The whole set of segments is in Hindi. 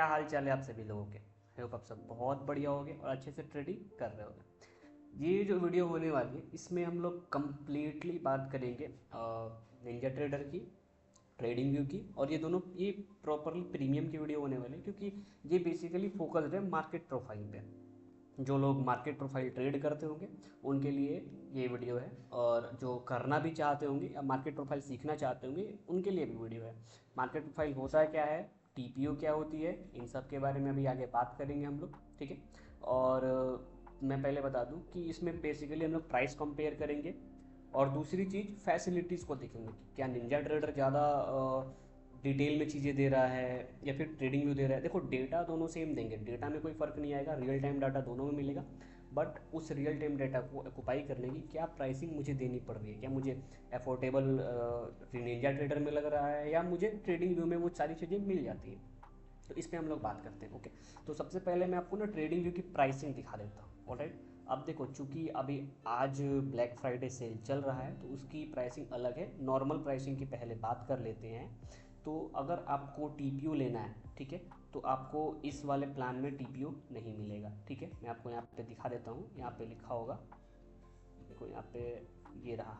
क्या हाल चाल है आप सभी लोगों के। आई होप आप सब बहुत बढ़िया होगे और अच्छे से ट्रेडिंग कर रहे होगे। ये जो वीडियो होने वाली है इसमें हम लोग कम्प्लीटली बात करेंगे निंजा ट्रेडर की, ट्रेडिंग व्यू की, और ये प्रॉपरली प्रीमियम की वीडियो होने वाली है क्योंकि ये बेसिकली फोकस्ड है मार्केट प्रोफाइल पे। जो लोग मार्केट प्रोफाइल ट्रेड करते होंगे उनके लिए ये वीडियो है, और जो करना भी चाहते होंगे या मार्केट प्रोफाइल सीखना चाहते होंगे उनके लिए भी वीडियो है। मार्केट प्रोफाइल होता है क्या है, टीपीओ क्या होती है, इन सब के बारे में अभी आगे बात करेंगे हम लोग, ठीक है। और मैं पहले बता दूं कि इसमें बेसिकली हम लोग प्राइस कंपेयर करेंगे, और दूसरी चीज़ फैसिलिटीज़ को देखेंगे कि क्या निंजा ट्रेडर ज़्यादा डिटेल में चीज़ें दे रहा है या फिर ट्रेडिंग व्यू दे रहा है। देखो डेटा दोनों सेम देंगे, डेटा में कोई फ़र्क नहीं आएगा, रियल टाइम डाटा दोनों में मिलेगा। बट उस रियल टाइम डाटा को ऑक्यूपाई करने की क्या प्राइसिंग मुझे देनी पड़ रही है, क्या मुझे अफोर्डेबल निंजा ट्रेडर में लग रहा है या मुझे ट्रेडिंग व्यू में वो सारी चीज़ें मिल जाती हैं। तो इस पर हम लोग बात करते हैं, ओके। तो सबसे पहले मैं आपको ना ट्रेडिंग व्यू की प्राइसिंग दिखा देता हूँ, ऑलराइट। अब देखो, चूंकि अभी आज ब्लैक फ्राइडे सेल चल रहा है तो उसकी प्राइसिंग अलग है। नॉर्मल प्राइसिंग की पहले बात कर लेते हैं। तो अगर आपको टीपीयू लेना है, ठीक है, तो आपको इस वाले प्लान में टीपीयू नहीं मिलेगा, ठीक है। मैं आपको यहाँ पे दिखा देता हूँ, यहाँ पे लिखा होगा, देखो यहाँ पे, ये रहा,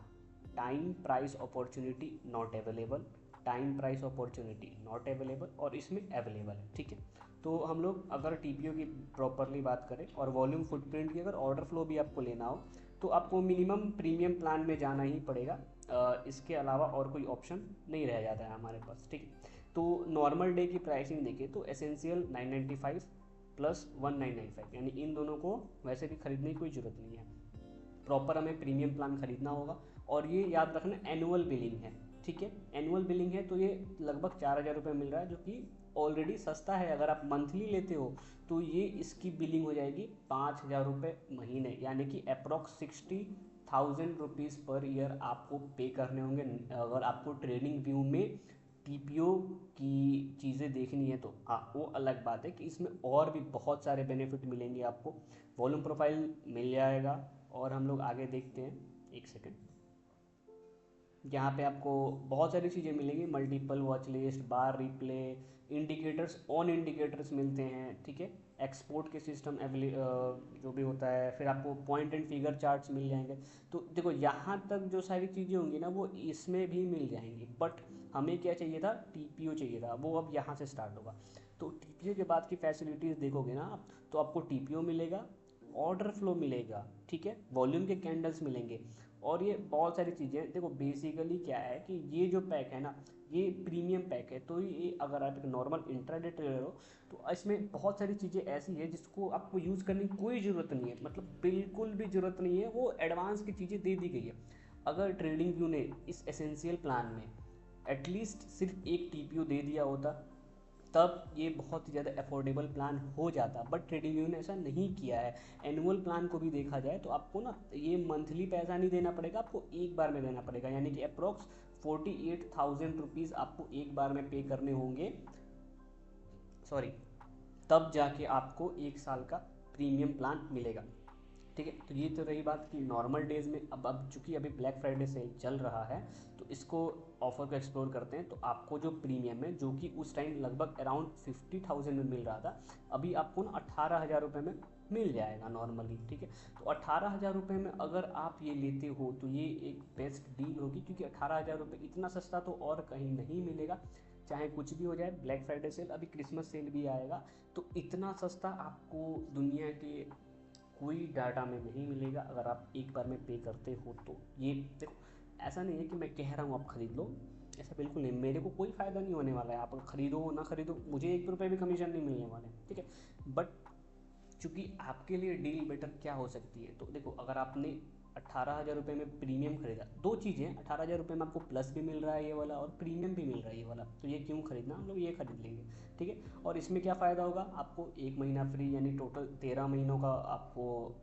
time price opportunity not available, time price opportunity not available, और इसमें अवेलेबल है, ठीक है। तो हम लोग अगर टीपीओ की प्रॉपरली बात करें और वॉल्यूम फुटप्रिंट की अगर ऑर्डर फ्लो भी आपको लेना हो तो आपको मिनिमम प्रीमियम प्लान में जाना ही पड़ेगा। इसके अलावा और कोई ऑप्शन नहीं रह जाता है हमारे पास, ठीक है। तो नॉर्मल डे की प्राइसिंग देखिए तो एसेंशियल 995 प्लस 1995, यानी इन दोनों को वैसे भी खरीदने की कोई ज़रूरत नहीं है, प्रॉपर हमें प्रीमियम प्लान खरीदना होगा। और ये याद रखना एनुअल बिलिंग है, ठीक है। एनुअल बिलिंग है तो ये लगभग 4,000 रुपये मिल रहा है, जो कि ऑलरेडी सस्ता है। अगर आप मंथली लेते हो तो ये इसकी बिलिंग हो जाएगी 5,000 रुपये महीने, यानी कि अप्रॉक्स 60,000 रुपीज़ पर ईयर आपको पे करने होंगे। अगर आपको ट्रेडिंग व्यू में टीपीओ की चीज़ें देखनी है तो हाँ, वो अलग बात है कि इसमें और भी बहुत सारे बेनिफिट मिलेंगे आपको। वॉल्यूम प्रोफाइल मिल जाएगा, और हम लोग आगे देखते हैं, एक सेकेंड। यहाँ पे आपको बहुत सारी चीज़ें मिलेंगी, multiple watch list, bar replay, indicators, on indicators मिलते हैं, ठीक है। एक्सपोर्ट के सिस्टम जो भी होता है, फिर आपको पॉइंट एंड फिगर चार्ट्स मिल जाएंगे। तो देखो यहाँ तक जो सारी चीज़ें होंगी ना वो इसमें भी मिल जाएंगी, बट हमें क्या चाहिए था, टीपीओ चाहिए था, वो अब यहाँ से स्टार्ट होगा। तो टीपीओ के बाद की फैसिलिटीज़ देखोगे ना आप, तो आपको टीपीओ मिलेगा, ऑर्डर फ्लो मिलेगा, ठीक है, वॉल्यूम के कैंडल्स मिलेंगे, और ये बहुत सारी चीज़ें। देखो बेसिकली क्या है कि ये जो पैक है ना, ये प्रीमियम पैक है। तो ये अगर आप एक नॉर्मल इंट्राडे ट्रेडर हो तो इसमें बहुत सारी चीज़ें ऐसी है जिसको आपको यूज़ करने की कोई ज़रूरत नहीं है, मतलब बिल्कुल भी ज़रूरत नहीं है, वो एडवांस की चीज़ें दे दी गई है। अगर ट्रेडिंग व्यू ने इस एसेंशियल प्लान में एटलीस्ट सिर्फ एक टीपीओ दे दिया होता तब ये बहुत ही ज़्यादा अफोर्डेबल प्लान हो जाता, बट ट्रेडिंग यूनियन ने ऐसा नहीं किया है। एनुअल प्लान को भी देखा जाए तो आपको ना ये मंथली पैसा नहीं देना पड़ेगा, आपको एक बार में देना पड़ेगा, यानी कि अप्रॉक्स 48,000 रुपीज़ आपको एक बार में पे करने होंगे, सॉरी, तब जाके आपको एक साल का प्रीमियम प्लान मिलेगा, ठीक है। तो ये तो रही बात कि नॉर्मल डेज में। अब चूंकि अभी ब्लैक फ्राइडे सेल चल रहा है तो इसको ऑफर को एक्सप्लोर करते हैं। तो आपको जो प्रीमियम है, जो कि उस टाइम लगभग अराउंड 50,000 में मिल रहा था, अभी आपको ना 18,000 रुपये में मिल जाएगा नॉर्मली, ठीक है। तो 18,000 रुपये में अगर आप ये लेते हो तो ये एक बेस्ट डील होगी, क्योंकि 18,000 रुपये इतना सस्ता तो और कहीं नहीं मिलेगा। चाहे कुछ भी हो जाए, ब्लैक फ्राइडे सेल, अभी क्रिसमस सेल भी आएगा, तो इतना सस्ता आपको दुनिया के कोई डाटा में नहीं मिलेगा अगर आप एक बार में पे करते हो तो। ये देखो, ऐसा नहीं है कि मैं कह रहा हूँ आप खरीद लो, ऐसा बिल्कुल नहीं, मेरे को कोई फ़ायदा नहीं होने वाला है, आप खरीदो ना खरीदो, मुझे 1 रुपये भी कमीशन नहीं मिलने वाले, ठीक है। बट चूँकि आपके लिए डील बेटर क्या हो सकती है, तो देखो अगर आपने 18,000 रुपये में प्रीमियम खरीदा, दो चीज़ें हैं, 18,000 रुपये में आपको प्लस भी मिल रहा है ये वाला, और प्रीमियम भी मिल रहा है ये वाला, तो ये क्यों खरीदना, हम लोग ये खरीद लेंगे, ठीक है। और इसमें क्या फ़ायदा होगा, आपको 1 महीना फ्री, यानी टोटल 13 महीनों का आपको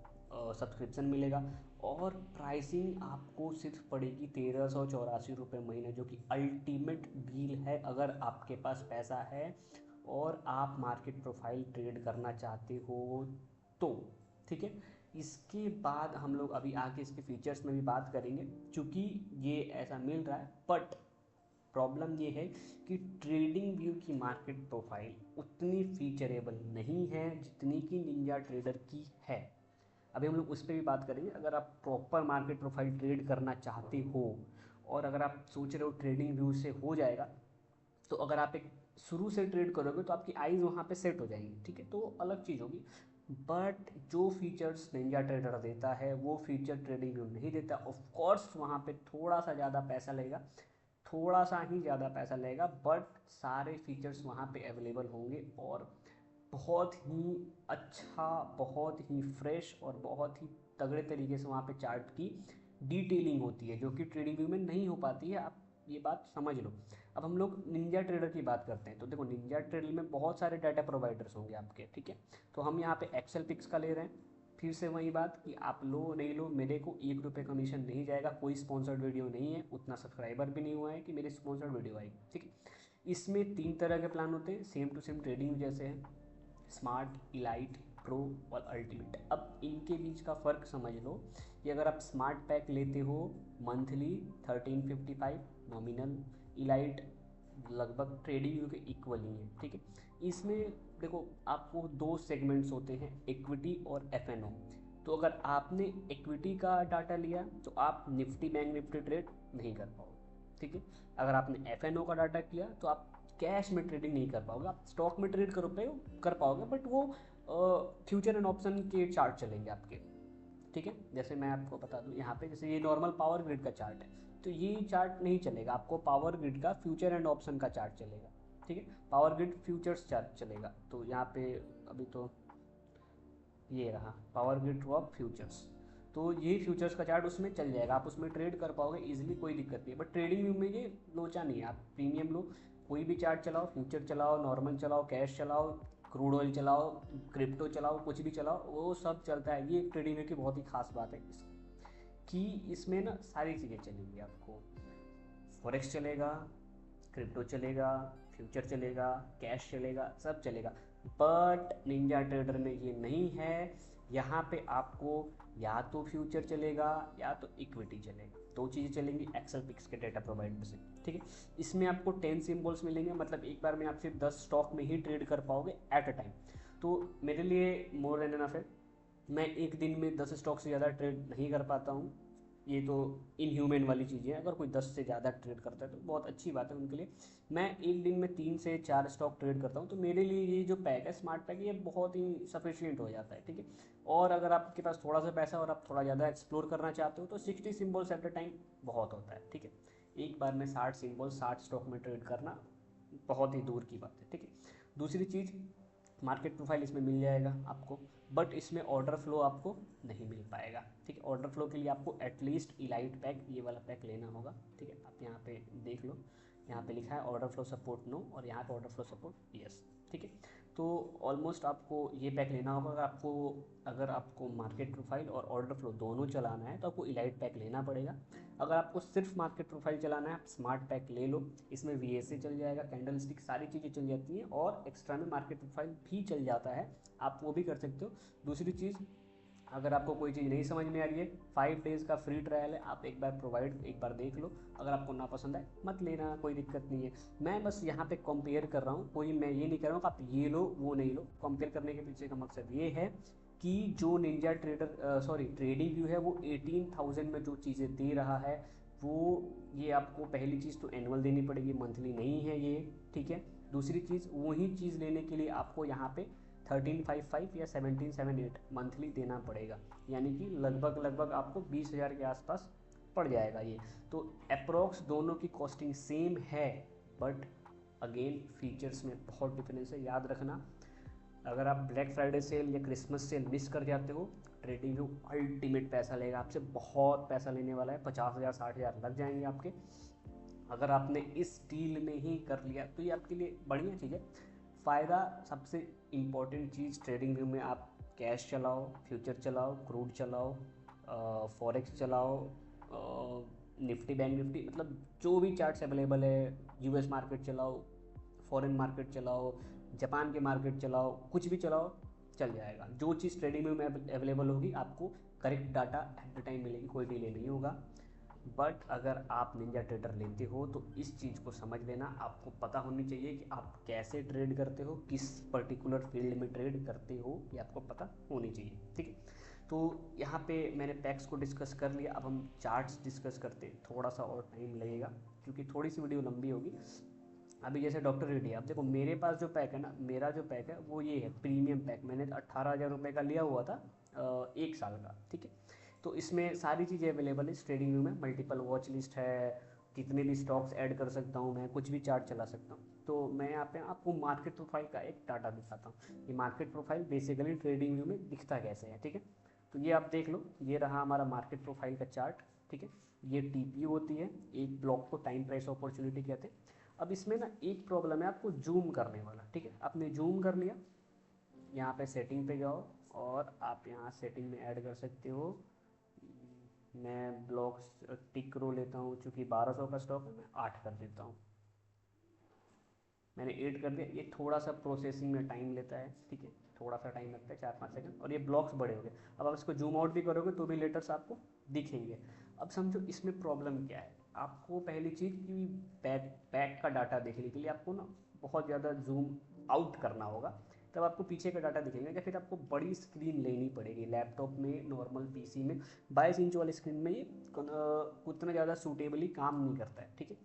सब्सक्रिप्शन मिलेगा। और प्राइसिंग आपको सिर्फ पड़ेगी 1,384 रुपये महीने, जो कि अल्टीमेट डील है अगर आपके पास पैसा है और आप मार्केट प्रोफाइल ट्रेड करना चाहते हो तो, ठीक है। इसके बाद हम लोग अभी आगे इसके फीचर्स में भी बात करेंगे, चूँकि ये ऐसा मिल रहा है, बट प्रॉब्लम ये है कि ट्रेडिंग व्यू की मार्केट प्रोफाइल उतनी फीचरेबल नहीं है जितनी कि निंजा ट्रेडर की है। अभी हम लोग उस पर भी बात करेंगे। अगर आप प्रॉपर मार्केट प्रोफाइल ट्रेड करना चाहते हो और अगर आप सोच रहे हो ट्रेडिंग व्यू से हो जाएगा, तो अगर आप एक शुरू से ट्रेड करोगे तो आपकी आइज़ वहाँ पे सेट हो जाएंगी, ठीक है, तो अलग चीज़ होगी। बट जो फीचर्स निंजा ट्रेडर देता है वो फीचर ट्रेडिंग व्यू नहीं देता। ऑफ कोर्स वहाँ पे थोड़ा सा ज़्यादा पैसा लगेगा, थोड़ा सा ही ज़्यादा पैसा लगेगा, बट सारे फीचर्स वहाँ पे अवेलेबल होंगे और बहुत ही अच्छा, बहुत ही फ्रेश और बहुत ही तगड़े तरीके से वहाँ पे चार्ट की डिटेलिंग होती है, जो कि ट्रेडिंग व्यू में नहीं हो पाती है। आप ये बात समझ लो। अब हम लोग निंजा ट्रेडर की बात करते हैं, तो देखो निंजा ट्रेडर में बहुत सारे डाटा प्रोवाइडर्स होंगे आपके, ठीक है। तो हम यहाँ पे एक्सेल पिक्स का ले रहे हैं। फिर से वही बात कि आप लो नहीं लो, मेरे को 1 रुपये कमीशन नहीं जाएगा, कोई स्पॉन्सर्ड वीडियो नहीं है, उतना सब्सक्राइबर भी नहीं हुआ है कि मेरी स्पॉन्सर्ड वीडियो आएगी, ठीक है। इसमें 3 तरह के प्लान होते हैं, सेम टू सेम ट्रेडिंग जैसे हैं, स्मार्ट, इलाइट, प्रो और अल्टीमेट। अब इनके बीच का फ़र्क समझ लो कि अगर आप स्मार्ट पैक लेते हो मंथली 1355 नॉमिनल, इलाइट लगभग ट्रेडिंग व्यू के इक्वल ही है, ठीक है। इसमें देखो आपको 2 सेगमेंट्स होते हैं, इक्विटी और एफएनओ। तो अगर आपने इक्विटी का डाटा लिया तो आप निफ्टी बैंक निफ्टी ट्रेड नहीं कर पाओगे, ठीक है। अगर आपने एफएनओ का डाटा किया तो आप कैश में ट्रेडिंग नहीं कर पाओगे, आप स्टॉक में ट्रेड कर पाओगे, बट वो फ्यूचर एंड ऑप्शन के चार्ट चलेंगे आपके, ठीक है। जैसे मैं आपको बता दूं यहाँ पे, जैसे ये नॉर्मल पावर ग्रिड का चार्ट है, तो ये चार्ट नहीं चलेगा, आपको पावर ग्रिड का फ्यूचर एंड ऑप्शन का चार्ट चलेगा, ठीक है। पावर ग्रिड फ्यूचर्स चार्ट चलेगा। तो यहाँ पे अभी तो ये रहा पावर ग्रिड ऑफ फ्यूचर्स, तो ये फ्यूचर्स का चार्ट उसमें चल जाएगा, आप उसमें ट्रेड कर पाओगे इजीली, कोई दिक्कत नहीं है। बट ट्रेडिंग व्यू में ये लोचा नहीं है, आप प्रीमियम लो, कोई भी चार्ट चलाओ, फ्यूचर चलाओ, नॉर्मल चलाओ, कैश चलाओ, क्रूड ऑयल चलाओ, क्रिप्टो चलाओ, कुछ भी चलाओ, वो सब चलता है। ये ट्रेडिंग व्यू की बहुत ही खास बात है कि इसमें ना सारी चीज़ें चलेंगी आपको, फॉरेक्स चलेगा, क्रिप्टो चलेगा, फ्यूचर चलेगा, कैश चलेगा, सब चलेगा। बट निंजा ट्रेडर में ये नहीं है, यहाँ पे आपको या तो फ्यूचर चलेगा या तो इक्विटी चलेगा, 2 चीज़ें चलेंगी एक्सेल पिक्स के डेटा प्रोवाइडर से, ठीक है। इसमें आपको 10 सिम्बल्स मिलेंगे, मतलब एक बार में आप सिर्फ 10 स्टॉक में ही ट्रेड कर पाओगे एट अ टाइम। तो मेरे लिए मोर देन एनफ है, मैं एक दिन में 10 स्टॉक से ज़्यादा ट्रेड नहीं कर पाता हूँ, ये तो इनह्यूमन वाली चीज़ें हैं। अगर कोई 10 से ज़्यादा ट्रेड करता है तो बहुत अच्छी बात है उनके लिए। मैं एक दिन में 3 से 4 स्टॉक ट्रेड करता हूँ, तो मेरे लिए ये जो पैक है स्मार्ट पैक, ये बहुत ही सफिशियंट हो जाता है, ठीक है। और अगर आपके पास थोड़ा सा पैसा और आप थोड़ा ज़्यादा एक्सप्लोर करना चाहते हो तो 60 सिम्बल्स एट अ टाइम बहुत होता है, ठीक है। एक बार में 60 सिम्बल्स 60 स्टॉक में ट्रेड करना बहुत ही दूर की बात है, ठीक है। दूसरी चीज़, मार्केट प्रोफाइल इसमें मिल जाएगा आपको, बट इसमें ऑर्डर फ्लो आपको नहीं मिल पाएगा, ठीक है। ऑर्डर फ्लो के लिए आपको एटलीस्ट इलाइट पैक, ये वाला पैक लेना होगा, ठीक है। आप यहाँ पे देख लो, यहाँ पे लिखा है ऑर्डर फ्लो सपोर्ट नो और यहाँ पे ऑर्डर फ्लो सपोर्ट यस, ठीक है। तो ऑलमोस्ट आपको ये पैक लेना होगा। अगर आपको मार्केट प्रोफाइल और ऑर्डर फ्लो दोनों चलाना है तो आपको इलाइट पैक लेना पड़ेगा। अगर आपको सिर्फ मार्केट प्रोफाइल चलाना है आप स्मार्ट पैक ले लो, इसमें VSA चल जाएगा, कैंडल स्टिक, सारी चीज़ें चल जाती हैं और एक्स्ट्रा में मार्केट प्रोफाइल भी चल जाता है, आप वो भी कर सकते हो। दूसरी चीज़, अगर आपको कोई चीज़ नहीं समझ में आ रही है, 5 डेज़ का फ्री ट्रायल है, आप एक बार देख लो, अगर आपको ना पसंद आए मत लेना, कोई दिक्कत नहीं है। मैं बस यहाँ पे कंपेयर कर रहा हूँ, कोई मैं ये नहीं कर रहा हूँ कि आप ये लो वो नहीं लो। कंपेयर करने के पीछे का मकसद ये है कि जो निंजा ट्रेडिंग व्यू है वो 18,000 में जो चीज़ें दे रहा है वो, ये आपको पहली चीज़ तो एनुअल देनी पड़ेगी, मंथली नहीं है ये, ठीक है। दूसरी चीज़, वही चीज़ लेने के लिए आपको यहाँ पे 1355 या 1778 मंथली देना पड़ेगा, यानी कि लगभग आपको 20,000 के आसपास पड़ जाएगा ये। तो अप्रोक्स दोनों की कॉस्टिंग सेम है, बट अगेन फीचर्स में बहुत डिफरेंस है। याद रखना, अगर आप ब्लैक फ्राइडे सेल या क्रिसमस सेल मिस कर जाते हो, ट्रेडिंग व्यू अल्टीमेट पैसा लेगा आपसे, बहुत पैसा लेने वाला है, 50,000 60,000 लग जाएंगे आपके। अगर आपने इस डील में ही कर लिया तो ये आपके लिए बढ़िया चीज़ है। फ़ायदा, सबसे इम्पॉर्टेंट चीज़ ट्रेडिंग व्यू में आप कैश चलाओ, फ्यूचर चलाओ, क्रूड चलाओ, फॉरेक्स चलाओ, निफ्टी बैंक निफ्टी, मतलब जो भी चार्ट्स अवेलेबल है, US मार्केट चलाओ, फॉरेन मार्केट चलाओ, जापान के मार्केट चलाओ, कुछ भी चलाओ चल जाएगा। जो चीज़ ट्रेडिंग व्यू में अवेलेबल होगी आपको correct data at the time मिलेगी, कोई डिले नहीं होगा। बट अगर आप निंजा ट्रेडर लेते हो तो इस चीज़ को समझ लेना, आपको पता होनी चाहिए कि आप कैसे ट्रेड करते हो, किस पर्टिकुलर फील्ड में ट्रेड करते हो, ये आपको पता होनी चाहिए। ठीक है, तो यहाँ पे मैंने पैक्स को डिस्कस कर लिया, अब हम चार्ट्स डिस्कस करते हैं। थोड़ा सा और टाइम लगेगा क्योंकि थोड़ी सी वीडियो लंबी होगी। अभी जैसे डॉक्टर रेड्डी, आप देखो मेरे पास जो पैक है ना, मेरा जो पैक है वो ये है प्रीमियम पैक। मैंने 18,000 रुपये का लिया हुआ था, 1 साल का। ठीक है, तो इसमें सारी चीज़ें अवेलेबल है इस ट्रेडिंग व्यू में। मल्टीपल वॉच लिस्ट है, कितने भी स्टॉक्स ऐड कर सकता हूँ मैं, कुछ भी चार्ट चला सकता हूँ। तो मैं यहाँ पे आपको मार्केट प्रोफाइल का एक डाटा दिखाता हूँ। ये market profile basically trading view में दिखता कैसे है। ठीक है, तो ये आप देख लो, ये रहा हमारा मार्केट प्रोफाइल का चार्ट। ठीक है, ये टीपीयू होती है, एक ब्लॉक को टाइम प्राइस अपॉर्चुनिटी कहते हैं। अब इसमें ना एक प्रॉब्लम है आपको जूम करने वाला। ठीक है, आपने जूम कर लिया, यहाँ पे सेटिंग पे जाओ और आप यहाँ सेटिंग में ऐड कर सकते हो। मैं ब्लॉक्स टिक रो लेता हूँ, चूँकि 1200 का स्टॉक है, मैं 8 कर देता हूँ। मैंने 8 कर दिया। ये थोड़ा सा प्रोसेसिंग में टाइम लेता है। ठीक है, थोड़ा सा टाइम लगता है, 4-5 सेकंड, और ये ब्लॉक्स बड़े हो गए। अब आप इसको जूम आउट भी करोगे तो भी लेटर्स आपको दिखेंगे। अब समझो इसमें प्रॉब्लम क्या है। आपको पहली चीज़ कि बैक का डाटा देखने के लिए आपको ना बहुत ज़्यादा जूम आउट करना होगा, तब आपको पीछे का डाटा दिखेगा, या फिर आपको बड़ी स्क्रीन लेनी पड़ेगी। लैपटॉप में, नॉर्मल पीसी में 22 इंच वाली स्क्रीन में ये उतना ज़्यादा सूटेबली काम नहीं करता है। ठीक है,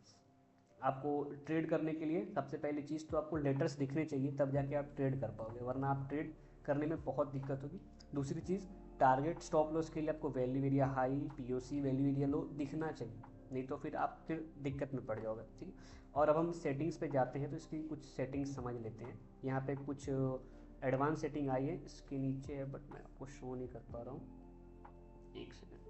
आपको ट्रेड करने के लिए सबसे पहली चीज़ तो आपको लेटर्स दिखने चाहिए, तब जाके आप ट्रेड कर पाओगे, वरना आप ट्रेड करने में बहुत दिक्कत होगी। दूसरी चीज़, टारगेट स्टॉप लॉस के लिए आपको value area high, POC value area low दिखना चाहिए, नहीं तो फिर आप फिर दिक्कत में पड़ जाओगे। ठीक है, और अब हम सेटिंग्स पे जाते हैं तो इसकी कुछ सेटिंग्स समझ लेते हैं। यहाँ पे कुछ एडवांस सेटिंग आई है, इसके नीचे है बट मैं आपको शो नहीं कर पा रहा हूँ, एक सेकेंड।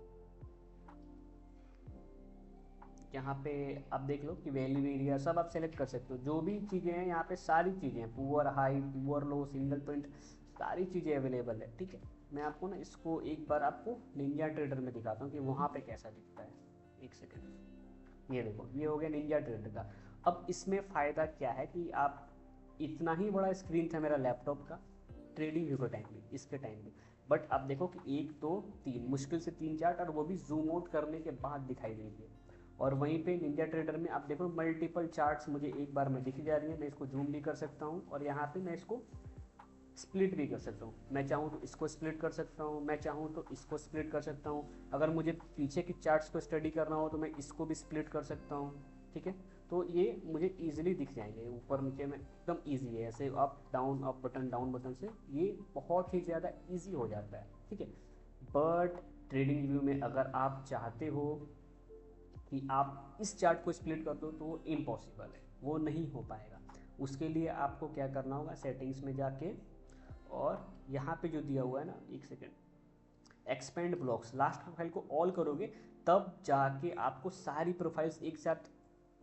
यहाँ पे आप देख लो कि वैल्यू एरिया सब आप सेलेक्ट कर सकते हो, जो भी चीज़ें हैं यहाँ पे सारी चीज़ें हैं, पुअर हाई, पुअर लो, सिंगल प्रिंट, सारी चीज़ें अवेलेबल है। ठीक है, मैं आपको ना इसको एक बार आपको निंजा ट्रेडर में दिखाता हूँ कि वहाँ पे कैसा दिखता है। एक सेकेंड, ये देखो, ये हो गया निंजा ट्रेडर का। अब इसमें फ़ायदा क्या है कि आप, इतना ही बड़ा स्क्रीन था मेरा लैपटॉप का ट्रेडिंग व्यू के टाइम में, इसके टाइम में, बट आप देखो कि 1 2 3 मुश्किल से 3 चार्ट, और वो भी जूम आउट करने के बाद दिखाई देंगे। और वहीं पे निंजा ट्रेडर में आप देखो मल्टीपल चार्ट्स मुझे एक बार में दिख जा रही है। मैं इसको जूम भी कर सकता हूँ और यहाँ पे मैं इसको स्प्लिट भी कर सकता हूँ। मैं चाहूँ तो इसको स्प्लिट कर सकता हूँ, मैं चाहूँ तो इसको स्प्लिट कर सकता हूँ। अगर मुझे पीछे की चार्ट्स को स्टडी करना हो तो मैं इसको भी स्प्लिट कर सकता हूँ। ठीक है, तो ये मुझे ईजिली दिख जाएंगे, ऊपर नीचे में एकदम ईजी है। ऐसे up down, up button, down button से ये बहुत ही ज़्यादा ईजी हो जाता है। ठीक है, बट ट्रेडिंग व्यू में अगर आप चाहते हो कि आप इस चार्ट को स्प्लिट कर दो तो वो इम्पॉसिबल है, वो नहीं हो पाएगा। उसके लिए आपको क्या करना होगा, सेटिंग्स में जाके, और यहाँ पे जो दिया हुआ है ना, एक second, expand blocks, last profile को ऑल करोगे तब जाके आपको सारी प्रोफाइल्स एक साथ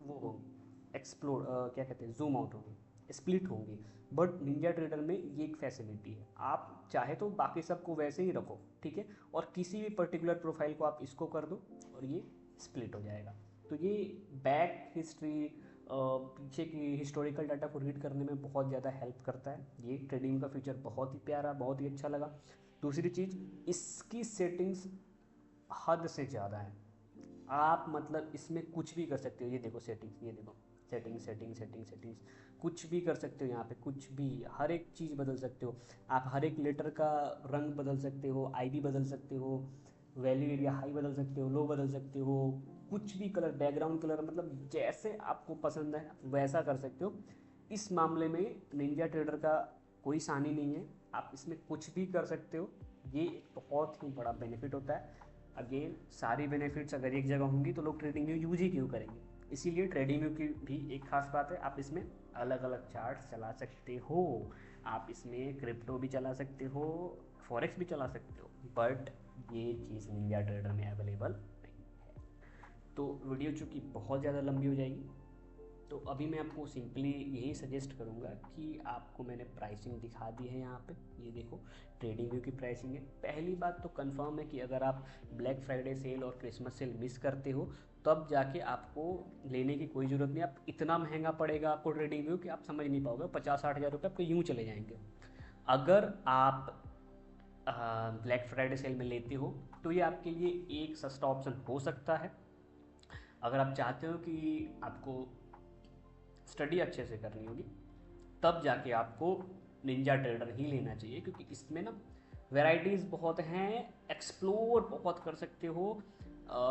वो होंगी, एक्सप्लोर क्या कहते हैं, जूम आउट होंगी, स्प्लिट होंगी। बट निंजा ट्रेडर में ये एक फैसिलिटी है, आप चाहे तो बाकी सबको वैसे ही रखो। ठीक है, और किसी भी पर्टिकुलर प्रोफाइल को आप इसको कर दो और ये स्प्लिट हो जाएगा। तो ये बैक हिस्ट्री, पीछे की हिस्टोरिकल डाटा को रीड करने में बहुत ज़्यादा हेल्प करता है। ये ट्रेडिंग का फीचर बहुत ही प्यारा, बहुत ही अच्छा लगा। दूसरी चीज़, इसकी सेटिंग्स हद से ज़्यादा है। आप मतलब इसमें कुछ भी कर सकते हो। ये देखो सेटिंग्स, ये देखो सेटिंग्स, कुछ भी कर सकते हो यहाँ पे, कुछ भी, हर एक चीज़ बदल सकते हो आप। हर एक लेटर का रंग बदल सकते हो, आईडी बदल सकते हो, वैल्यू एरिया हाई बदल सकते हो, लो बदल सकते हो, कुछ भी कलर, बैकग्राउंड कलर, मतलब जैसे आपको पसंद है वैसा कर सकते हो। इस मामले में निंजा ट्रेडर का कोई सानी नहीं है, आप इसमें कुछ भी कर सकते हो। ये एक बहुत ही बड़ा बेनिफिट होता है। अगेन, सारी बेनिफिट्स अगर एक जगह होंगी तो लोग ट्रेडिंग व्यू यूज ही क्यों करेंगे। इसीलिए ट्रेडिंग व्यू की भी एक खास बात है, आप इसमें अलग अलग चार्ट्स चला सकते हो, आप इसमें क्रिप्टो भी चला सकते हो, फॉरेक्स भी चला सकते हो, बट ये चीज़ निंजा ट्रेडर में अवेलेबल नहीं है। तो वीडियो चूँकि बहुत ज़्यादा लंबी हो जाएगी, तो अभी मैं आपको सिंपली यही सजेस्ट करूँगा कि आपको मैंने प्राइसिंग दिखा दी है यहाँ पे। ये देखो ट्रेडिंग व्यू की प्राइसिंग है। पहली बात तो कंफर्म है कि अगर आप ब्लैक फ्राइडे सेल और क्रिसमस सेल मिस करते हो तब जाके आपको लेने की कोई ज़रूरत नहीं। आप इतना महंगा पड़ेगा आपको ट्रेडिंग व्यू कि आप समझ नहीं पाओगे, 50-60 हज़ार रुपये आपको यूँ चले जाएंगे। अगर आप ब्लैक फ्राइडे सेल में लेते हो तो ये आपके लिए एक सस्ता ऑप्शन हो सकता है, अगर आप चाहते हो कि आपको स्टडी अच्छे से करनी होगी तब जाके आपको निंजा ट्रेडर ही लेना चाहिए, क्योंकि इसमें ना वैरायटीज़ बहुत हैं, एक्सप्लोर बहुत कर सकते हो।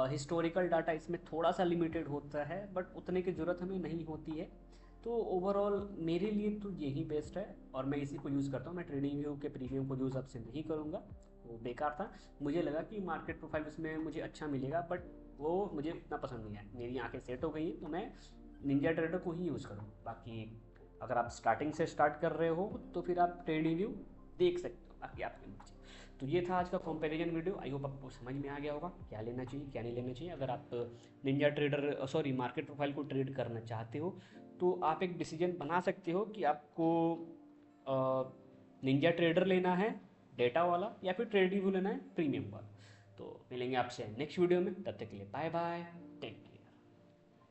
हिस्टोरिकल डाटा इसमें थोड़ा सा लिमिटेड होता है, बट उतने की ज़रूरत हमें नहीं होती है। तो ओवरऑल मेरे लिए तो यही बेस्ट है और मैं इसी को यूज़ करता हूँ। मैं ट्रेडिंग व्यू के प्रीमियम को यूज़ आपसे नहीं करूँगा, वो बेकार था। मुझे लगा कि मार्केट प्रोफाइल उसमें मुझे अच्छा मिलेगा, बट वो मुझे इतना पसंद नहीं आया। मेरी आंखें सेट हो गई हैं तो मैं निंजा ट्रेडर को ही यूज़ करूँ। बाकी अगर आप स्टार्टिंग से स्टार्ट कर रहे हो तो फिर आप ट्रेडिंग व्यू देख सकते हो, बाकी आपकी मर्जी। तो ये था आज का कंपैरिजन वीडियो। आई होप आपको समझ में आ गया होगा क्या लेना चाहिए क्या नहीं लेना चाहिए। अगर आप Ninja trader sorry market profile को ट्रेड करना चाहते हो तो आप एक डिसीजन बना सकते हो कि आपको निंजा ट्रेडर लेना है डेटा वाला या फिर ट्रेडिंग व्यू लेना है प्रीमियम वाला। तो मिलेंगे आपसे नेक्स्ट वीडियो में, तब तक के लिए बाय बाय।